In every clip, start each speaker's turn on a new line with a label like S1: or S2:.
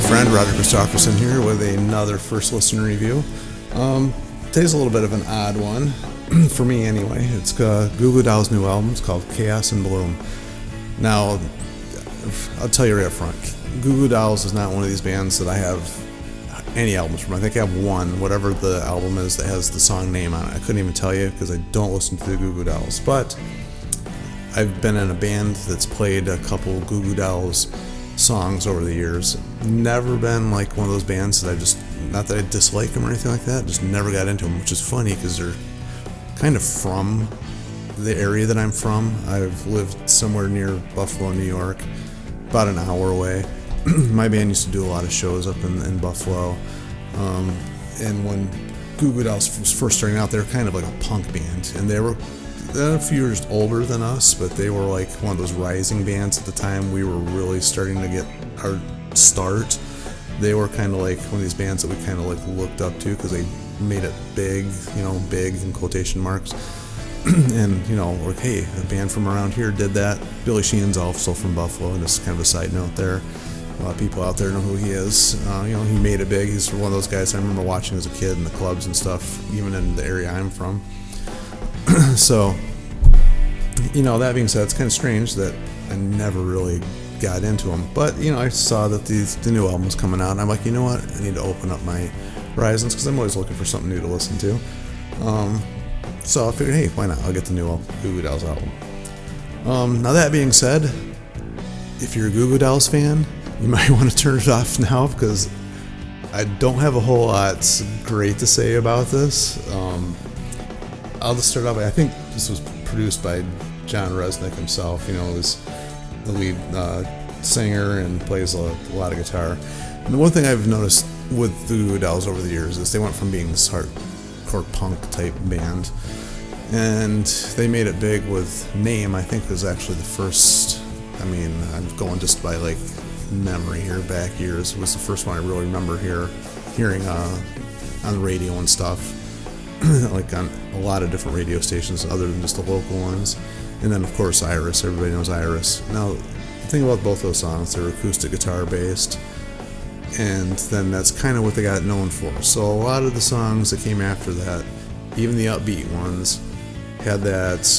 S1: friend Roger Christopherson here with another first listen review. Today's a little bit of an odd one, for me anyway. It's Goo Goo Dolls' new album. It's called Chaos and Bloom. Now, I'll tell you right up front, Goo Goo Dolls is not one of these bands that I have any albums from. I think I have one, whatever the album is that has the song name on it. I couldn't even tell you because I don't listen to the Goo Goo Dolls. But I've been in a band that's played a couple Goo Goo Dolls songs over the years. Never been like one of those bands that I just, not that I dislike them or anything like that, just never got into them, which is funny because they're kind of from the area that I'm from. I've lived somewhere near Buffalo, New York, about an hour away. My band used to do a lot of shows up in Buffalo, and when Goo Goo Dolls was first starting out, they were kind of like a punk band, and they were a few years older than us, but they were like one of those rising bands at the time. We were really starting to get our start. They were kind of like one of these bands that we kind of like looked up to because they made it big, big in quotation marks. And like, hey, a band from around here did that. Billy Sheehan's also from Buffalo, and just kind of a side note there. A lot of people out there know who he is. He made it big. He's one of those guys I remember watching as a kid in the clubs and stuff, even in the area I'm from. So, that being said, it's kind of strange that I never really got into them. But, I saw that the new album was coming out, and I'm like, you know what? I need to open up my horizons because I'm always looking for something new to listen to. So I figured, hey, why not? I'll get the new Goo Goo Dolls album. Now, that being said, if you're a Goo Goo Dolls fan, you might want to turn it off now because I don't have a whole lot great to say about this. I'll just start off. I think this was produced by John Resnick himself. Who's the lead singer and plays a lot of guitar. And the one thing I've noticed with the Goo Goo Dolls over the years is they went from being this hardcore punk type band, and they made it big with Name. I think was actually the first. I'm going just by like memory here, back years. It was the first one I really remember hearing on the radio and stuff. Like on a lot of different radio stations other than just the local ones. And then of course Iris, everybody knows Iris. Now the thing about both those songs, they're acoustic guitar based, and then that's kind of what they got known for. So a lot of the songs that came after that, even the upbeat ones, had that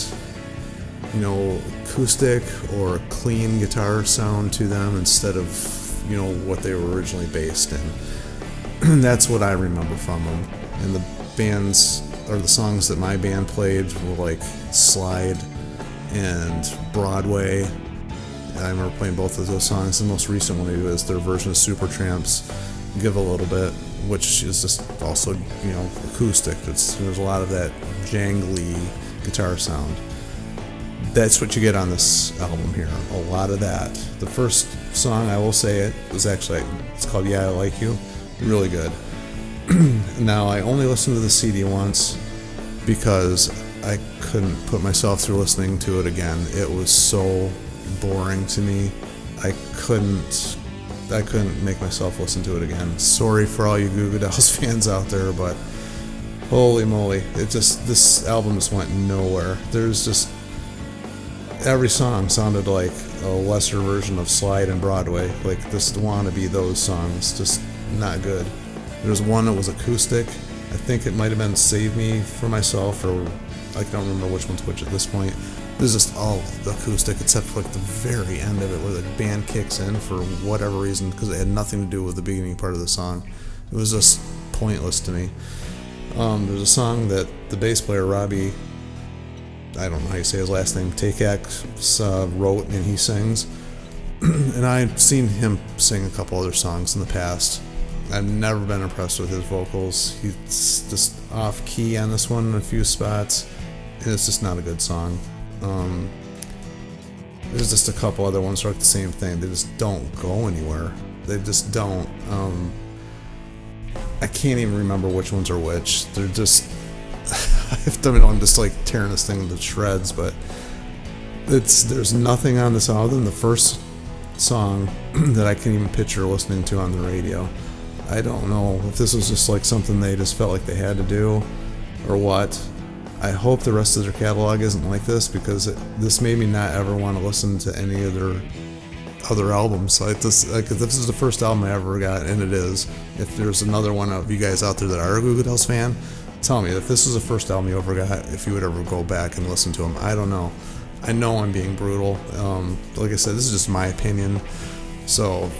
S1: acoustic or clean guitar sound to them instead of what they were originally based in. And that's what I remember from them. And the bands or the songs that my band played were like Slide and Broadway. I remember playing both of those songs. The most recent one is their version of Supertramp's Give a Little Bit, which is just also acoustic. There's a lot of that jangly guitar sound. That's what you get on this album here, a lot of that. The first song, I will say it's called Yeah I Like You, really good. Now, I only listened to the CD once because I couldn't put myself through listening to it again. It was so boring to me. I couldn't make myself listen to it again. Sorry for all you Goo Goo Dolls fans out there, but holy moly, this album just went nowhere. There's just every song sounded like a lesser version of Slide and Broadway. Like this wannabe those songs, just not good. There was one that was acoustic. I think it might have been Save Me For Myself, or I don't remember which one's which at this point. It was just all acoustic except for like the very end of it where the band kicks in for whatever reason because it had nothing to do with the beginning part of the song. It was just pointless to me. There's a song that the bass player Robbie, I don't know how you say his last name, Takeax, wrote and he sings. And I've seen him sing a couple other songs in the past. I've never been impressed with his vocals. He's just off key on this one in a few spots, and it's just not a good song. There's just a couple other ones that are like the same thing. They just don't go anywhere. They just don't. I can't even remember which ones are which. They're just. I'm just like tearing this thing to shreds, but there's nothing on this album. The first song that I can even picture listening to on the radio. I don't know if this was just like something they just felt like they had to do or what. I hope the rest of their catalog isn't like this because this made me not ever want to listen to any of their other albums. Like if this is the first album I ever got, and it is. If there's another one of you guys out there that are a Goo Goo Dolls fan, tell me if this is the first album you ever got, if you would ever go back and listen to them. I don't know. I know I'm being brutal. Like I said, this is just my opinion. So,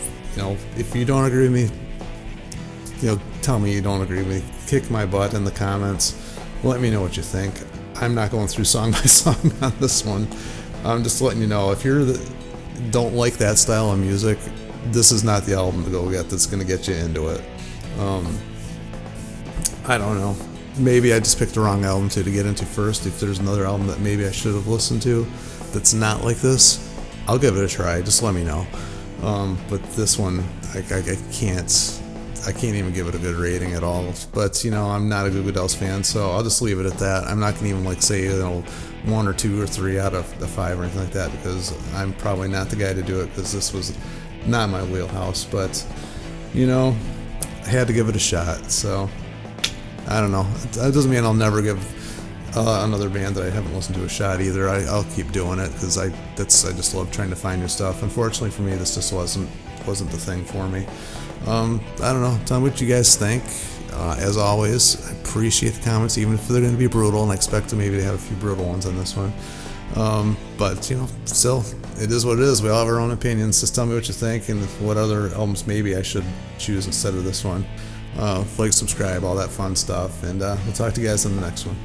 S1: if you don't agree with me, tell me you don't agree with me. Kick my butt in the comments. Let me know what you think. I'm not going through song by song on this one. I'm just letting you know, if you don't like that style of music, this is not the album to go get that's going to get you into it. I don't know. Maybe I just picked the wrong album to get into first. If there's another album that maybe I should have listened to that's not like this, I'll give it a try. Just let me know. But this one, I can't even give it a good rating at all. But I'm not a Goo Goo Dolls fan, so I'll just leave it at that. I'm not gonna even say 1 or 2 or 3 out of the 5 or anything like that, because I'm probably not the guy to do it, because this was not my wheelhouse. But I had to give it a shot. So I don't know. That doesn't mean I'll never give another band that I haven't listened to a shot either. I'll keep doing it, because I just love trying to find new stuff. Unfortunately for me, this just wasn't the thing for me. I don't know. Tell me what you guys think. As always, I appreciate the comments, even if they're going to be brutal, and I expect to maybe have a few brutal ones on this one. But still, it is what it is. We all have our own opinions. Just tell me what you think, and what other albums maybe I should choose instead of this one. Like, subscribe, all that fun stuff, and we'll talk to you guys in the next one.